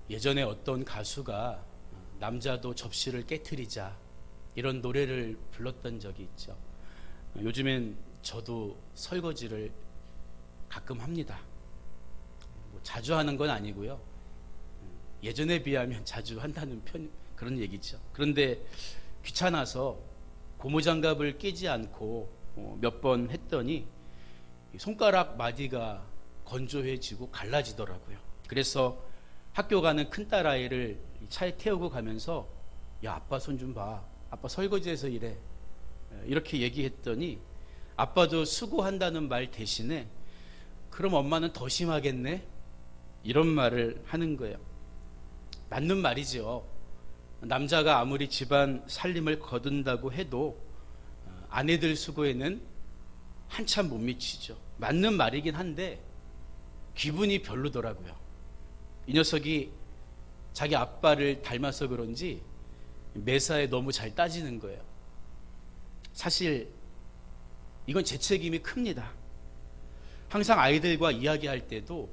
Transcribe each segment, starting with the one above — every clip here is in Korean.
예전에 어떤 가수가 남자도 접시를 깨트리자 이런 노래를 불렀던 적이 있죠. 요즘엔 저도 설거지를 가끔 합니다. 자주 하는 건 아니고요. 예전에 비하면 자주 한다는 그런 얘기죠. 그런데 귀찮아서 고무장갑을 끼지 않고 몇 번 했더니 손가락 마디가 건조해지고 갈라지더라고요. 그래서 학교 가는 큰딸아이를 차에 태우고 가면서 야, 아빠 손 좀 봐. 아빠 설거지해서 이래. 이렇게 얘기했더니 아빠도 수고한다는 말 대신에 그럼 엄마는 더 심하겠네? 이런 말을 하는 거예요. 맞는 말이죠. 남자가 아무리 집안 살림을 거둔다고 해도 아내들 수고에는 한참 못 미치죠. 맞는 말이긴 한데 기분이 별로더라고요. 이 녀석이 자기 아빠를 닮아서 그런지 매사에 너무 잘 따지는 거예요. 사실 이건 제 책임이 큽니다. 항상 아이들과 이야기할 때도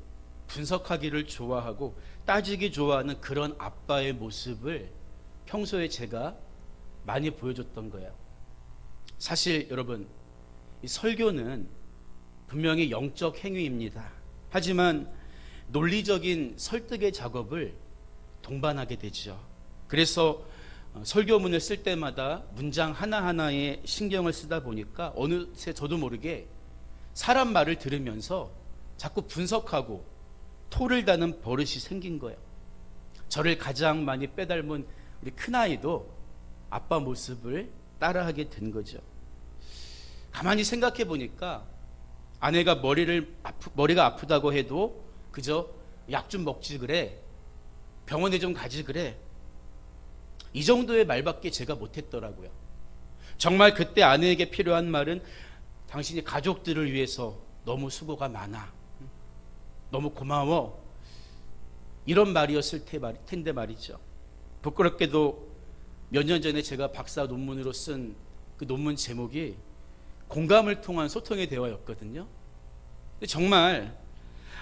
분석하기를 좋아하고 따지기 좋아하는 그런 아빠의 모습을 평소에 제가 많이 보여줬던 거예요. 사실 여러분, 이 설교는 분명히 영적 행위입니다. 하지만 논리적인 설득의 작업을 동반하게 되죠. 그래서 설교문을 쓸 때마다 문장 하나하나에 신경을 쓰다 보니까 어느새 저도 모르게 사람 말을 들으면서 자꾸 분석하고 토를 다는 버릇이 생긴 거예요. 저를 가장 많이 빼닮은 우리 큰아이도 아빠 모습을 따라하게 된 거죠. 가만히 생각해 보니까 아내가 머리가 아프다고 해도 그저 약 좀 먹지 그래, 병원에 좀 가지 그래, 이 정도의 말밖에 제가 못했더라고요. 정말 그때 아내에게 필요한 말은 당신이 가족들을 위해서 너무 수고가 많아, 너무 고마워, 이런 말이었을 텐데 말이죠. 부끄럽게도 몇 년 전에 제가 박사 논문으로 쓴 그 논문 제목이 공감을 통한 소통의 대화였거든요. 근데 정말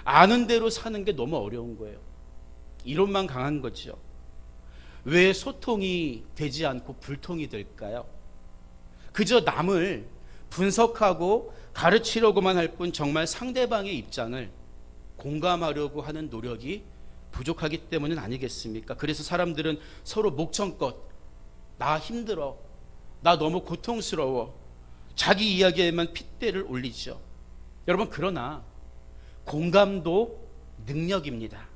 아는 대로 사는 게 너무 어려운 거예요. 이론만 강한 거죠. 왜 소통이 되지 않고 불통이 될까요? 그저 남을 분석하고 가르치려고만 할 뿐 정말 상대방의 입장을 공감하려고 하는 노력이 부족하기 때문은 아니겠습니까? 그래서 사람들은 서로 목청껏 나 힘들어, 나 너무 고통스러워, 자기 이야기에만 핏대를 올리죠. 여러분, 그러나 공감도 능력입니다.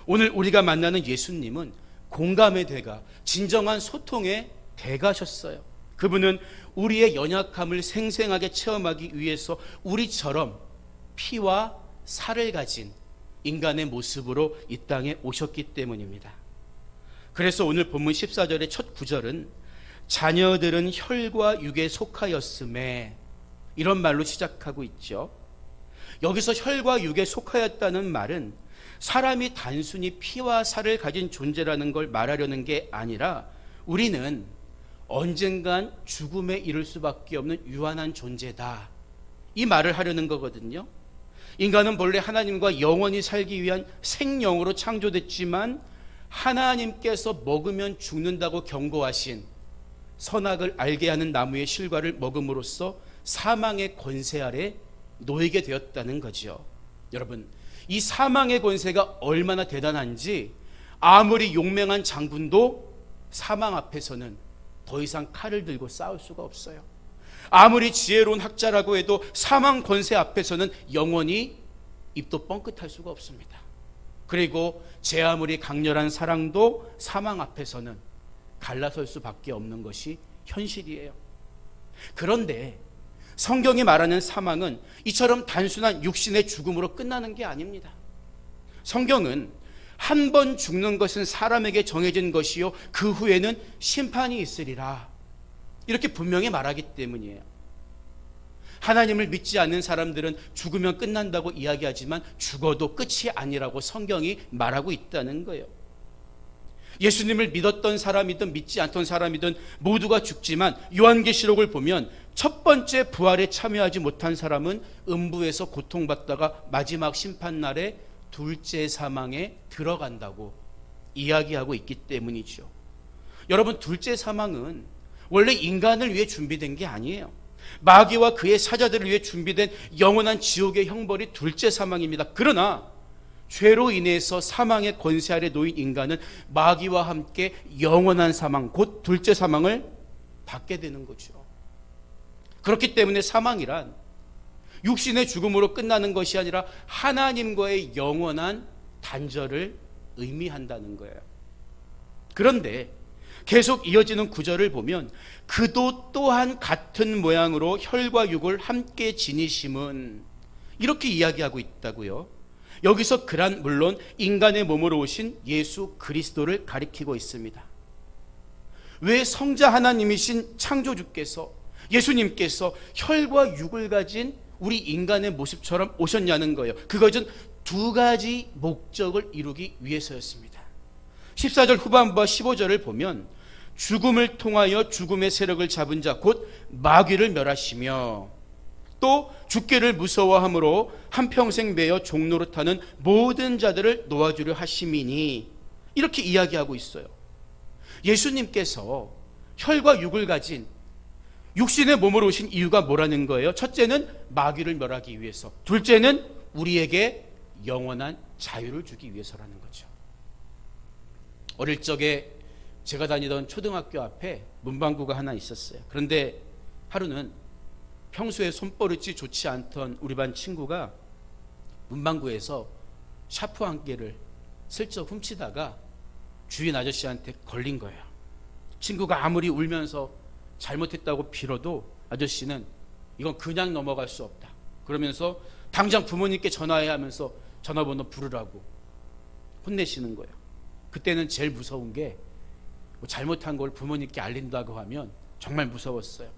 오늘 우리가 만나는 예수님은 공감의 대가, 진정한 소통의 대가셨어요. 그분은 우리의 연약함을 생생하게 체험하기 위해서 우리처럼 피와 살을 가진 인간의 모습으로 이 땅에 오셨기 때문입니다. 그래서 오늘 본문 14절의 첫 구절은 자녀들은 혈과 육에 속하였음에, 이런 말로 시작하고 있죠. 여기서 혈과 육에 속하였다는 말은 사람이 단순히 피와 살을 가진 존재라는 걸 말하려는 게 아니라 우리는 언젠간 죽음에 이를 수밖에 없는 유한한 존재다, 이 말을 하려는 거거든요. 인간은 본래 하나님과 영원히 살기 위한 생명으로 창조됐지만 하나님께서 먹으면 죽는다고 경고하신 선악을 알게 하는 나무의 실과를 먹음으로써 사망의 권세 아래 놓이게 되었다는 거죠. 여러분, 이 사망의 권세가 얼마나 대단한지 아무리 용맹한 장군도 사망 앞에서는 더 이상 칼을 들고 싸울 수가 없어요. 아무리 지혜로운 학자라고 해도 사망 권세 앞에서는 영원히 입도 뻥끗할 수가 없습니다. 그리고 제 아무리 강렬한 사랑도 사망 앞에서는 갈라설 수밖에 없는 것이 현실이에요. 그런데 성경이 말하는 사망은 이처럼 단순한 육신의 죽음으로 끝나는 게 아닙니다. 성경은 한 번 죽는 것은 사람에게 정해진 것이요 그 후에는 심판이 있으리라, 이렇게 분명히 말하기 때문이에요. 하나님을 믿지 않는 사람들은 죽으면 끝난다고 이야기하지만 죽어도 끝이 아니라고 성경이 말하고 있다는 거예요. 예수님을 믿었던 사람이든 믿지 않던 사람이든 모두가 죽지만 요한계시록을 보면 첫 번째 부활에 참여하지 못한 사람은 음부에서 고통받다가 마지막 심판날에 둘째 사망에 들어간다고 이야기하고 있기 때문이죠. 여러분, 둘째 사망은 원래 인간을 위해 준비된 게 아니에요. 마귀와 그의 사자들을 위해 준비된 영원한 지옥의 형벌이 둘째 사망입니다. 그러나 죄로 인해서 사망의 권세 아래 놓인 인간은 마귀와 함께 영원한 사망, 곧 둘째 사망을 받게 되는 거죠. 그렇기 때문에 사망이란 육신의 죽음으로 끝나는 것이 아니라 하나님과의 영원한 단절을 의미한다는 거예요. 그런데 계속 이어지는 구절을 보면 그도 또한 같은 모양으로 혈과 육을 함께 지니심은 이렇게 이야기하고 있다고요. 여기서 그란 물론 인간의 몸으로 오신 예수 그리스도를 가리키고 있습니다. 왜 성자 하나님이신 창조주께서 예수님께서 혈과 육을 가진 우리 인간의 모습처럼 오셨냐는 거예요. 그것은 두 가지 목적을 이루기 위해서였습니다. 14절 후반부와 15절을 보면 죽음을 통하여 죽음의 세력을 잡은 자 곧 마귀를 멸하시며 또 죽기를 무서워함으로 한평생 매여 종로로 타는 모든 자들을 놓아주려 하심이니 이렇게 이야기하고 있어요. 예수님께서 혈과 육을 가진 육신의 몸으로 오신 이유가 뭐라는 거예요? 첫째는 마귀를 멸하기 위해서, 둘째는 우리에게 영원한 자유를 주기 위해서라는 거죠. 어릴 적에 제가 다니던 초등학교 앞에 문방구가 하나 있었어요. 그런데 하루는 평소에 손버릇이 좋지 않던 우리 반 친구가 문방구에서 샤프 한 개를 슬쩍 훔치다가 주인 아저씨한테 걸린 거예요. 친구가 아무리 울면서 잘못했다고 빌어도 아저씨는 이건 그냥 넘어갈 수 없다 그러면서 당장 부모님께 전화해야 하면서 전화번호 부르라고 혼내시는 거예요. 그때는 제일 무서운 게 잘못한 걸 부모님께 알린다고 하면 정말 무서웠어요.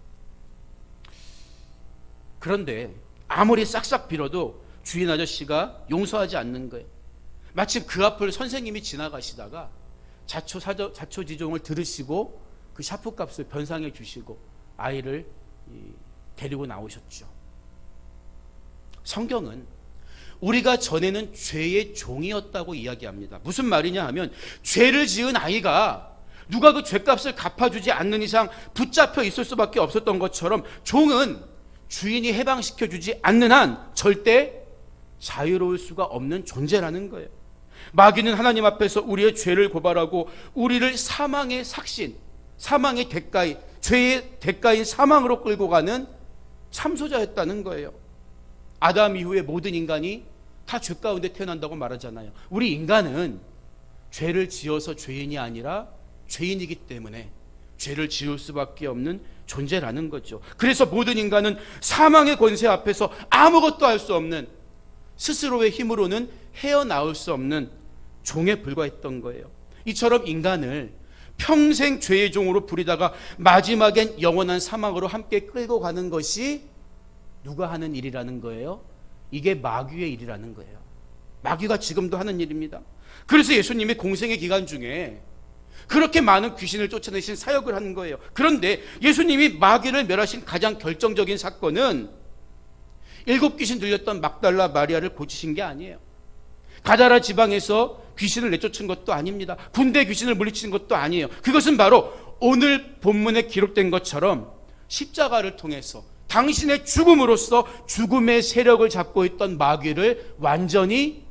그런데 아무리 싹싹 빌어도 주인 아저씨가 용서하지 않는 거예요. 마침 그 앞을 선생님이 지나가시다가 자초지종을 들으시고 그 샤프 값을 변상해 주시고 아이를 데리고 나오셨죠. 성경은 우리가 전에는 죄의 종이었다고 이야기합니다. 무슨 말이냐 하면 죄를 지은 아이가 누가 그 죄값을 갚아주지 않는 이상 붙잡혀 있을 수밖에 없었던 것처럼 종은 주인이 해방시켜주지 않는 한 절대 자유로울 수가 없는 존재라는 거예요. 마귀는 하나님 앞에서 우리의 죄를 고발하고 우리를 사망의 삭신, 사망의 대가인, 죄의 대가인 사망으로 끌고 가는 참소자였다는 거예요. 아담 이후에 모든 인간이 다 죄 가운데 태어난다고 말하잖아요. 우리 인간은 죄를 지어서 죄인이 아니라 죄인이기 때문에 죄를 지을 수밖에 없는 존재라는 거죠. 그래서 모든 인간은 사망의 권세 앞에서 아무것도 할 수 없는, 스스로의 힘으로는 헤어나올 수 없는 종에 불과했던 거예요. 이처럼 인간을 평생 죄의 종으로 부리다가 마지막엔 영원한 사망으로 함께 끌고 가는 것이 누가 하는 일이라는 거예요? 이게 마귀의 일이라는 거예요. 마귀가 지금도 하는 일입니다. 그래서 예수님이 공생의 기간 중에 그렇게 많은 귀신을 쫓아내신 사역을 하는 거예요. 그런데 예수님이 마귀를 멸하신 가장 결정적인 사건은 7 귀신 들렸던 막달라 마리아를 고치신 게 아니에요. 가다라 지방에서 귀신을 내쫓은 것도 아닙니다. 군대 귀신을 물리치는 것도 아니에요. 그것은 바로 오늘 본문에 기록된 것처럼 십자가를 통해서 당신의 죽음으로써 죽음의 세력을 잡고 있던 마귀를 완전히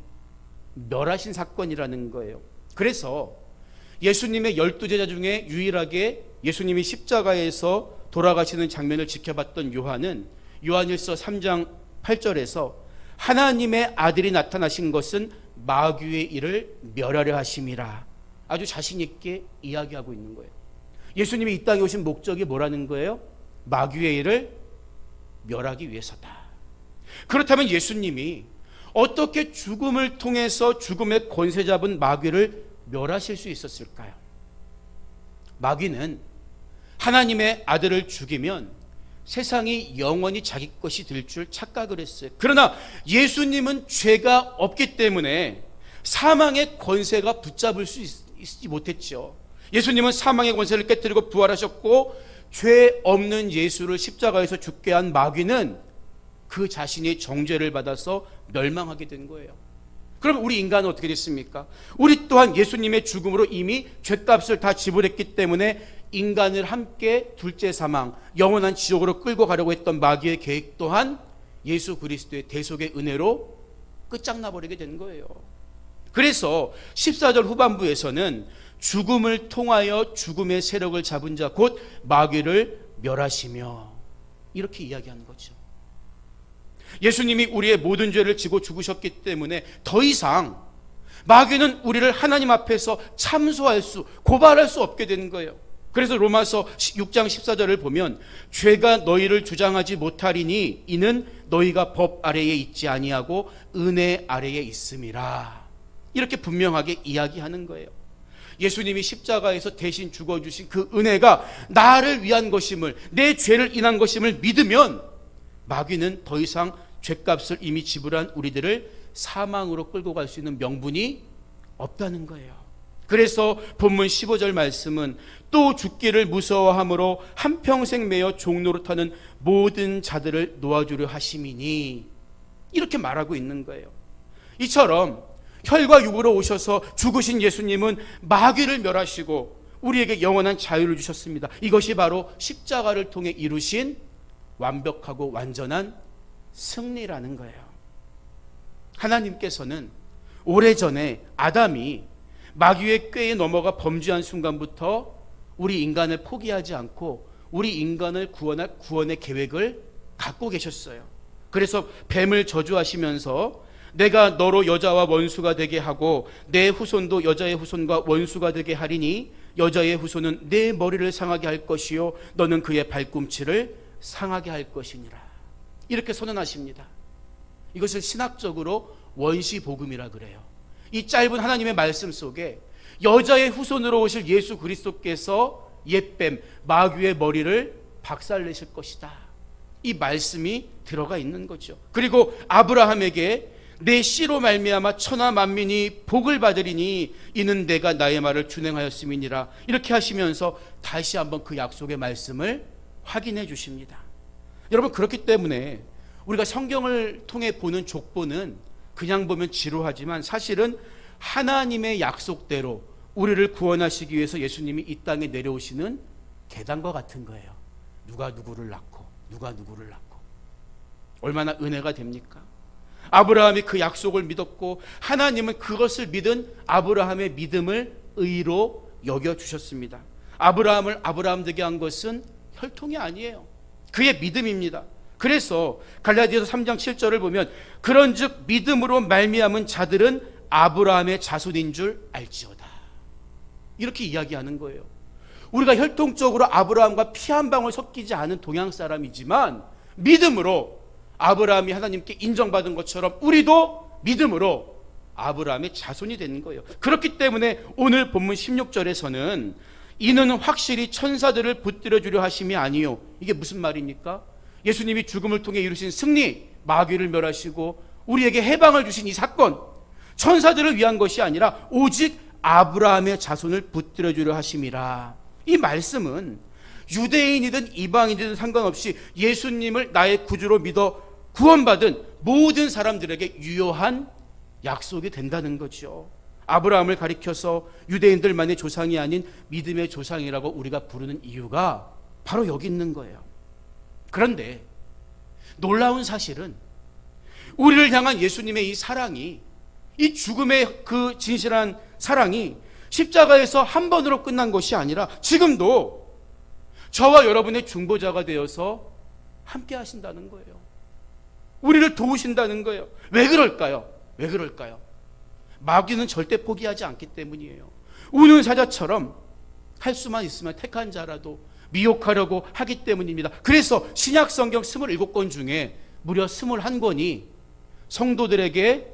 멸하신 사건이라는 거예요. 그래서 예수님의 12제자 중에 유일하게 예수님이 십자가에서 돌아가시는 장면을 지켜봤던 요한은 요한일서 3장 8절에서 하나님의 아들이 나타나신 것은 마귀의 일을 멸하려 하심이라 아주 자신 있게 이야기하고 있는 거예요. 예수님이 이 땅에 오신 목적이 뭐라는 거예요? 마귀의 일을 멸하기 위해서다. 그렇다면 예수님이 어떻게 죽음을 통해서 죽음의 권세 잡은 마귀를 멸하실 수 있었을까요? 마귀는 하나님의 아들을 죽이면 세상이 영원히 자기 것이 될 줄 착각을 했어요. 그러나 예수님은 죄가 없기 때문에 사망의 권세가 붙잡을 수 있지 못했죠. 예수님은 사망의 권세를 깨뜨리고 부활하셨고, 죄 없는 예수를 십자가에서 죽게 한 마귀는 그 자신이 정죄를 받아서 멸망하게 된 거예요. 그럼 우리 인간은 어떻게 됐습니까? 우리 또한 예수님의 죽음으로 이미 죄값을 다 지불했기 때문에 인간을 함께 둘째 사망, 영원한 지옥으로 끌고 가려고 했던 마귀의 계획 또한 예수 그리스도의 대속의 은혜로 끝장나버리게 된 거예요. 그래서 14절 후반부에서는 죽음을 통하여 죽음의 세력을 잡은 자 곧 마귀를 멸하시며, 이렇게 이야기하는 거죠. 예수님이 우리의 모든 죄를 지고 죽으셨기 때문에 더 이상 마귀는 우리를 하나님 앞에서 참소할 수, 고발할 수 없게 되는 거예요. 그래서 로마서 6장 14절을 보면 죄가 너희를 주장하지 못하리니 이는 너희가 법 아래에 있지 아니하고 은혜 아래에 있음이라, 이렇게 분명하게 이야기하는 거예요. 예수님이 십자가에서 대신 죽어주신 그 은혜가 나를 위한 것임을, 내 죄를 인한 것임을 믿으면 마귀는 더 이상 죄값을 이미 지불한 우리들을 사망으로 끌고 갈 수 있는 명분이 없다는 거예요. 그래서 본문 15절 말씀은 또 죽기를 무서워함으로 한평생 매여 종노릇하는 모든 자들을 놓아주려 하심이니, 이렇게 말하고 있는 거예요. 이처럼 혈과 육으로 오셔서 죽으신 예수님은 마귀를 멸하시고 우리에게 영원한 자유를 주셨습니다. 이것이 바로 십자가를 통해 이루신 완벽하고 완전한 승리라는 거예요. 하나님께서는 오래전에 아담이 마귀의 꾀에 넘어가 범죄한 순간부터 우리 인간을 포기하지 않고 우리 인간을 구원할 구원의 계획을 갖고 계셨어요. 그래서 뱀을 저주하시면서 내가 너로 여자와 원수가 되게 하고 내 후손도 여자의 후손과 원수가 되게 하리니 여자의 후손은 내 머리를 상하게 할 것이요 너는 그의 발꿈치를 상하게 할 것이니라, 이렇게 선언하십니다. 이것을 신학적으로 원시복음이라 그래요. 이 짧은 하나님의 말씀 속에 여자의 후손으로 오실 예수 그리스도께서 옛뱀 마귀의 머리를 박살내실 것이다, 이 말씀이 들어가 있는 거죠. 그리고 아브라함에게 내 씨로 말미암아 천하 만민이 복을 받으리니 이는 내가 나의 말을 준행하였음이니라, 이렇게 하시면서 다시 한번 그 약속의 말씀을 확인해 주십니다. 여러분, 그렇기 때문에 우리가 성경을 통해 보는 족보는 그냥 보면 지루하지만 사실은 하나님의 약속대로 우리를 구원하시기 위해서 예수님이 이 땅에 내려오시는 계단과 같은 거예요. 누가 누구를 낳고 누가 누구를 낳고, 얼마나 은혜가 됩니까? 아브라함이 그 약속을 믿었고 하나님은 그것을 믿은 아브라함의 믿음을 의로 여겨주셨습니다. 아브라함을 아브라함 되게 한 것은 혈통이 아니에요. 그의 믿음입니다. 그래서 갈라디아서 3장 7절을 보면 그런즉 믿음으로 말미암은 자들은 아브라함의 자손인 줄 알지어다, 이렇게 이야기하는 거예요. 우리가 혈통적으로 아브라함과 피 한 방울 섞이지 않은 동양 사람이지만 믿음으로 아브라함이 하나님께 인정받은 것처럼 우리도 믿음으로 아브라함의 자손이 되는 거예요. 그렇기 때문에 오늘 본문 16절에서는 이는 확실히 천사들을 붙들어 주려 하심이 아니요, 이게 무슨 말입니까? 예수님이 죽음을 통해 이루신 승리, 마귀를 멸하시고 우리에게 해방을 주신 이 사건, 천사들을 위한 것이 아니라 오직 아브라함의 자손을 붙들어 주려 하심이라. 이 말씀은 유대인이든 이방인이든 상관없이 예수님을 나의 구주로 믿어 구원받은 모든 사람들에게 유효한 약속이 된다는 거죠. 아브라함을 가리켜서 유대인들만의 조상이 아닌 믿음의 조상이라고 우리가 부르는 이유가 바로 여기 있는 거예요. 그런데 놀라운 사실은 우리를 향한 예수님의 이 사랑이, 이 죽음의 그 진실한 사랑이 십자가에서 한 번으로 끝난 것이 아니라 지금도 저와 여러분의 중보자가 되어서 함께 하신다는 거예요. 우리를 도우신다는 거예요. 왜 그럴까요? 왜 그럴까요? 마귀는 절대 포기하지 않기 때문이에요. 우는 사자처럼 할 수만 있으면 택한 자라도 미혹하려고 하기 때문입니다. 그래서 신약 성경 27권 중에 무려 21권이 성도들에게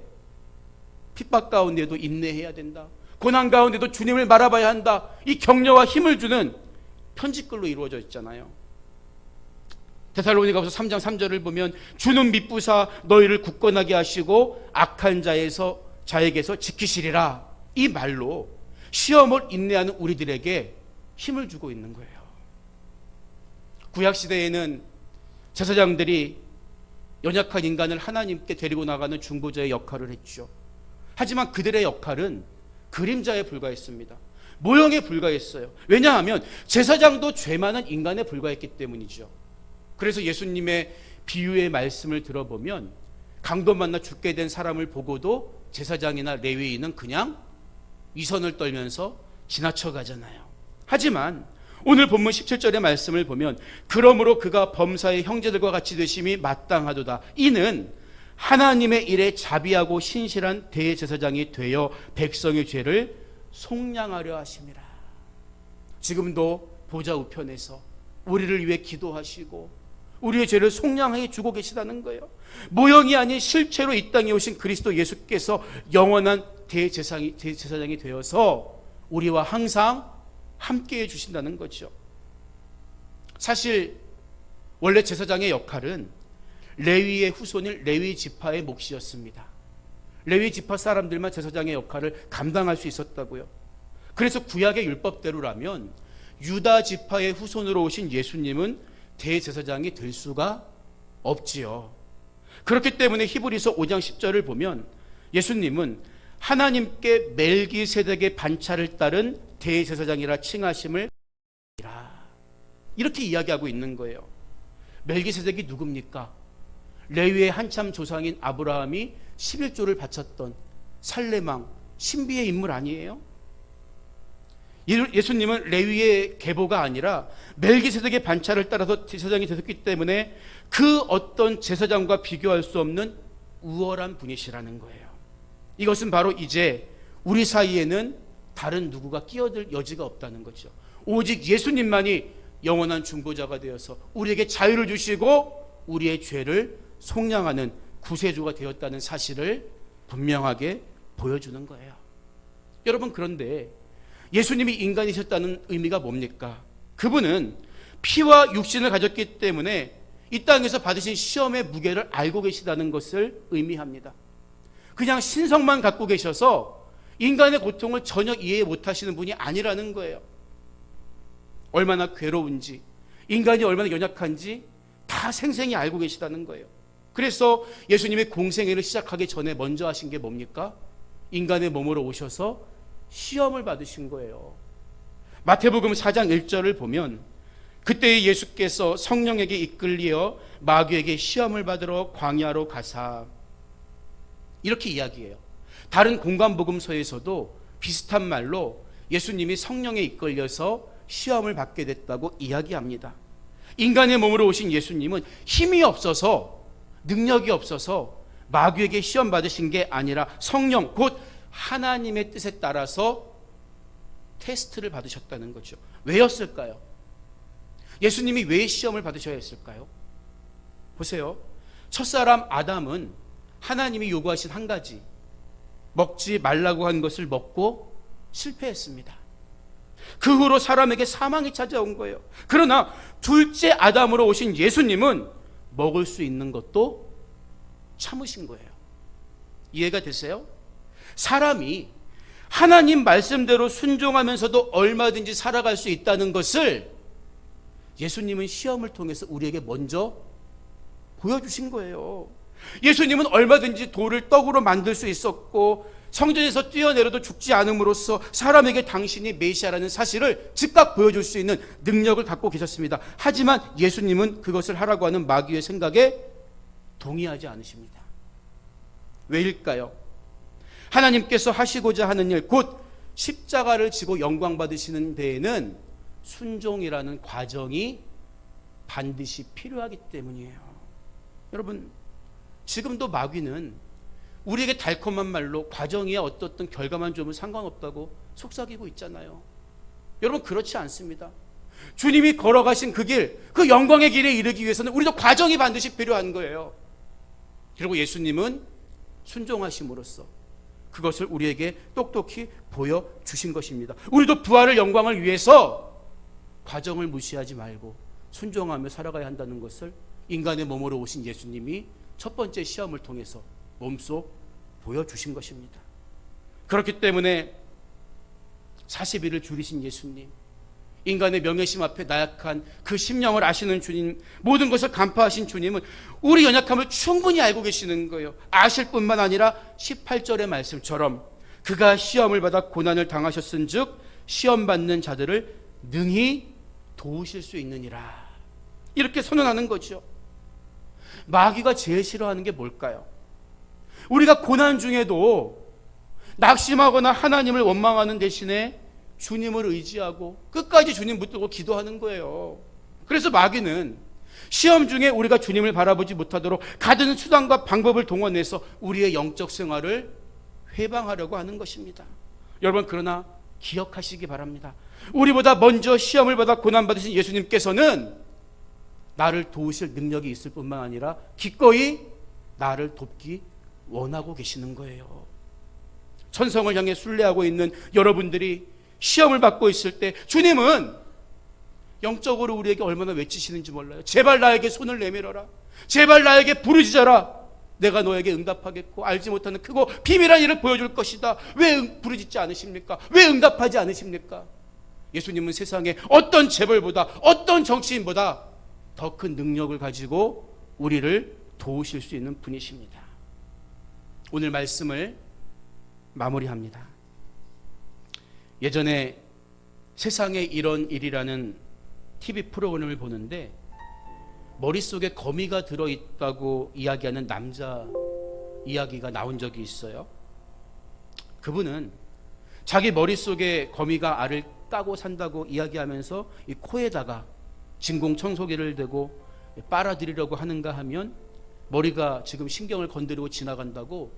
핍박 가운데도 인내해야 된다, 고난 가운데도 주님을 바라봐야 한다, 이 격려와 힘을 주는 편지글로 이루어져 있잖아요. 데살로니가서 3장 3절을 보면 주는 미쁘사 너희를 굳건하게 하시고 악한 자에게서 지키시리라. 이 말로 시험을 인내하는 우리들에게 힘을 주고 있는 거예요. 구약시대에는 제사장들이 연약한 인간을 하나님께 데리고 나가는 중보자의 역할을 했죠. 하지만 그들의 역할은 그림자에 불과했습니다. 모형에 불과했어요. 왜냐하면 제사장도 죄 많은 인간에 불과했기 때문이죠. 그래서 예수님의 비유의 말씀을 들어보면 강도 만나 죽게 된 사람을 보고도 제사장이나 레위인은 그냥 위선을 떨면서 지나쳐 가잖아요. 하지만 오늘 본문 17절의 말씀을 보면 그러므로 그가 범사의 형제들과 같이 되심이 마땅하도다. 이는 하나님의 일에 자비하고 신실한 대제사장이 되어 백성의 죄를 속량하려 하심이라. 지금도 보좌 우편에서 우리를 위해 기도하시고 우리의 죄를 속량하게 주고 계시다는 거예요. 모형이 아닌 실체로 이 땅에 오신 그리스도 예수께서 영원한 대제사장이 되어서 우리와 항상 함께해 주신다는 거죠. 사실 원래 제사장의 역할은 레위의 후손인 레위 지파의 몫이었습니다. 레위 지파 사람들만 제사장의 역할을 감당할 수 있었다고요. 그래서 구약의 율법대로라면 유다 지파의 후손으로 오신 예수님은 대제사장이 될 수가 없지요. 그렇기 때문에 히브리서 5장 10절을 보면 예수님은 하나님께 멜기세덱의 반차를 따른 대제사장이라 칭하심을 이렇게 이야기하고 있는 거예요. 멜기세덱이 누굽니까? 레위의 한참 조상인 아브라함이 11조를 바쳤던 살레망 신비의 인물 아니에요? 예수님은 레위의 계보가 아니라 멜기세덱의 반차를 따라서 제사장이 되셨기 때문에 그 어떤 제사장과 비교할 수 없는 우월한 분이시라는 거예요. 이것은 바로 이제 우리 사이에는 다른 누구가 끼어들 여지가 없다는 거죠. 오직 예수님만이 영원한 중보자가 되어서 우리에게 자유를 주시고 우리의 죄를 속량하는 구세주가 되었다는 사실을 분명하게 보여주는 거예요. 여러분, 그런데 예수님이 인간이셨다는 의미가 뭡니까? 그분은 피와 육신을 가졌기 때문에 이 땅에서 받으신 시험의 무게를 알고 계시다는 것을 의미합니다. 그냥 신성만 갖고 계셔서 인간의 고통을 전혀 이해 못하시는 분이 아니라는 거예요. 얼마나 괴로운지, 인간이 얼마나 연약한지 다 생생히 알고 계시다는 거예요. 그래서 예수님의 공생애를 시작하기 전에 먼저 하신 게 뭡니까? 인간의 몸으로 오셔서 시험을 받으신 거예요. 마태복음 4장 1절을 보면 그때 예수께서 성령에게 이끌리어 마귀에게 시험을 받으러 광야로 가사, 이렇게 이야기해요. 다른 공관복음서에서도 비슷한 말로 예수님이 성령에 이끌려서 시험을 받게 됐다고 이야기합니다. 인간의 몸으로 오신 예수님은 힘이 없어서, 능력이 없어서 마귀에게 시험 받으신 게 아니라 성령, 곧 하나님의 뜻에 따라서 테스트를 받으셨다는 거죠. 왜였을까요? 예수님이 왜 시험을 받으셔야 했을까요? 보세요. 첫사람 아담은 하나님이 요구하신 한 가지, 먹지 말라고 한 것을 먹고 실패했습니다. 그 후로 사람에게 사망이 찾아온 거예요. 그러나 둘째 아담으로 오신 예수님은 먹을 수 있는 것도 참으신 거예요. 이해가 되세요? 사람이 하나님 말씀대로 순종하면서도 얼마든지 살아갈 수 있다는 것을 예수님은 시험을 통해서 우리에게 먼저 보여주신 거예요. 예수님은 얼마든지 돌을 떡으로 만들 수 있었고 성전에서 뛰어내려도 죽지 않음으로써 사람에게 당신이 메시아라는 사실을 즉각 보여줄 수 있는 능력을 갖고 계셨습니다. 하지만 예수님은 그것을 하라고 하는 마귀의 생각에 동의하지 않으십니다. 왜일까요? 하나님께서 하시고자 하는 일, 곧 십자가를 지고 영광 받으시는 데에는 순종이라는 과정이 반드시 필요하기 때문이에요. 여러분, 지금도 마귀는 우리에게 달콤한 말로 과정이야 어떻든 결과만 좋으면 상관없다고 속삭이고 있잖아요. 여러분, 그렇지 않습니다. 주님이 걸어가신 그 길, 그 영광의 길에 이르기 위해서는 우리도 과정이 반드시 필요한 거예요. 그리고 예수님은 순종하심으로써 그것을 우리에게 똑똑히 보여주신 것입니다. 우리도 부활의 영광을 위해서 과정을 무시하지 말고 순종하며 살아가야 한다는 것을 인간의 몸으로 오신 예수님이 첫 번째 시험을 통해서 몸소 보여주신 것입니다. 그렇기 때문에 40일을 줄이신 예수님, 인간의 명예심 앞에 나약한 그 심령을 아시는 주님, 모든 것을 간파하신 주님은 우리 연약함을 충분히 알고 계시는 거예요. 아실 뿐만 아니라 18절의 말씀처럼 그가 시험을 받아 고난을 당하셨은즉 시험 받는 자들을 능히 도우실 수 있느니라, 이렇게 선언하는 거죠. 마귀가 제일 싫어하는 게 뭘까요? 우리가 고난 중에도 낙심하거나 하나님을 원망하는 대신에 주님을 의지하고 끝까지 주님 붙들고 기도하는 거예요. 그래서 마귀는 시험 중에 우리가 주님을 바라보지 못하도록 가든 수단과 방법을 동원해서 우리의 영적 생활을 회방하려고 하는 것입니다. 여러분, 그러나 기억하시기 바랍니다. 우리보다 먼저 시험을 받아 고난받으신 예수님께서는 나를 도우실 능력이 있을 뿐만 아니라 기꺼이 나를 돕기 원하고 계시는 거예요. 천성을 향해 순례하고 있는 여러분들이 시험을 받고 있을 때 주님은 영적으로 우리에게 얼마나 외치시는지 몰라요. 제발 나에게 손을 내밀어라. 제발 나에게 부르짖어라. 내가 너에게 응답하겠고 알지 못하는 크고 비밀한 일을 보여줄 것이다. 왜 부르짖지 않으십니까? 왜 응답하지 않으십니까? 예수님은 세상에 어떤 재벌보다, 어떤 정치인보다 더 큰 능력을 가지고 우리를 도우실 수 있는 분이십니다. 오늘 말씀을 마무리합니다. 예전에 세상에 이런 일이라는 TV 프로그램을 보는데 머릿속에 거미가 들어있다고 이야기하는 남자 이야기가 나온 적이 있어요. 그분은 자기 머릿속에 거미가 알을 까고 산다고 이야기하면서 이 코에다가 진공청소기를 대고 빨아들이려고 하는가 하면 머리가 지금 신경을 건드리고 지나간다고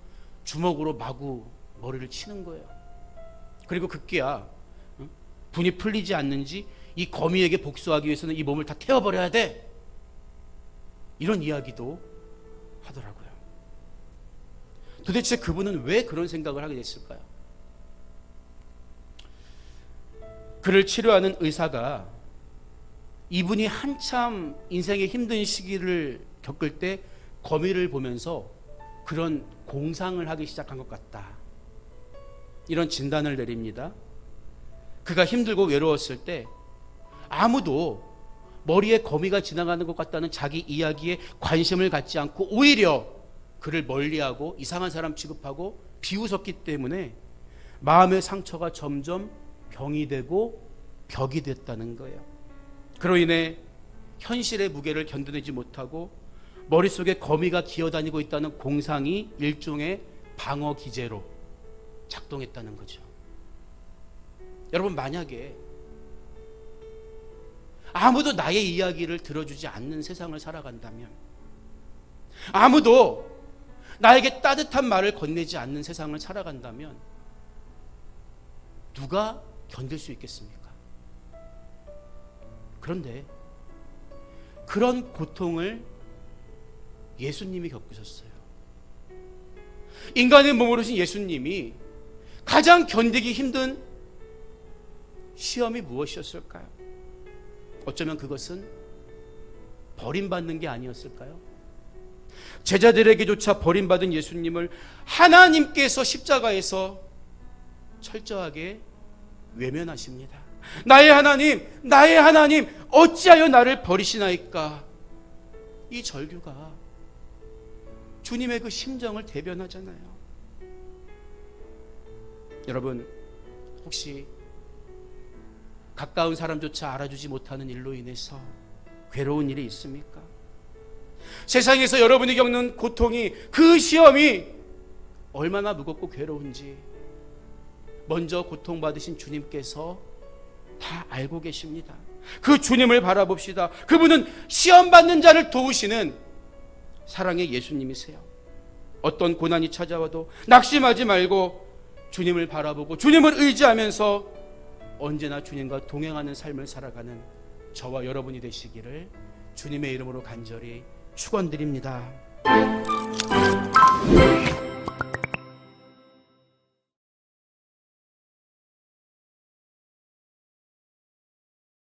주먹으로 마구 머리를 치는 거예요. 그리고 급기야 분이 풀리지 않는지 이 거미에게 복수하기 위해서는 이 몸을 다 태워버려야 돼, 이런 이야기도 하더라고요. 도대체 그분은 왜 그런 생각을 하게 됐을까요? 그를 치료하는 의사가 이분이 한참 인생의 힘든 시기를 겪을 때 거미를 보면서 그런 공상을 하기 시작한 것 같다, 이런 진단을 내립니다. 그가 힘들고 외로웠을 때 아무도 머리에 거미가 지나가는 것 같다는 자기 이야기에 관심을 갖지 않고 오히려 그를 멀리하고 이상한 사람 취급하고 비웃었기 때문에 마음의 상처가 점점 병이 되고 벽이 됐다는 거예요. 그로 인해 현실의 무게를 견뎌내지 못하고 머릿속에 거미가 기어다니고 있다는 공상이 일종의 방어 기제로 작동했다는 거죠. 여러분, 만약에 아무도 나의 이야기를 들어주지 않는 세상을 살아간다면, 아무도 나에게 따뜻한 말을 건네지 않는 세상을 살아간다면 누가 견딜 수 있겠습니까? 그런데 그런 고통을 예수님이 겪으셨어요. 인간의 몸으로 오신 예수님이 가장 견디기 힘든 시험이 무엇이었을까요? 어쩌면 그것은 버림받는 게 아니었을까요? 제자들에게조차 버림받은 예수님을 하나님께서 십자가에서 철저하게 외면하십니다. 나의 하나님, 나의 하나님, 어찌하여 나를 버리시나이까? 이 절규가 주님의 그 심정을 대변하잖아요. 여러분, 혹시 가까운 사람조차 알아주지 못하는 일로 인해서 괴로운 일이 있습니까? 세상에서 여러분이 겪는 고통이, 그 시험이 얼마나 무겁고 괴로운지 먼저 고통받으신 주님께서 다 알고 계십니다. 그 주님을 바라봅시다. 그분은 시험받는 자를 도우시는 사랑의 예수님이세요. 어떤 고난이 찾아와도 낙심하지 말고 주님을 바라보고 주님을 의지하면서 언제나 주님과 동행하는 삶을 살아가는 저와 여러분이 되시기를 주님의 이름으로 간절히 축원드립니다.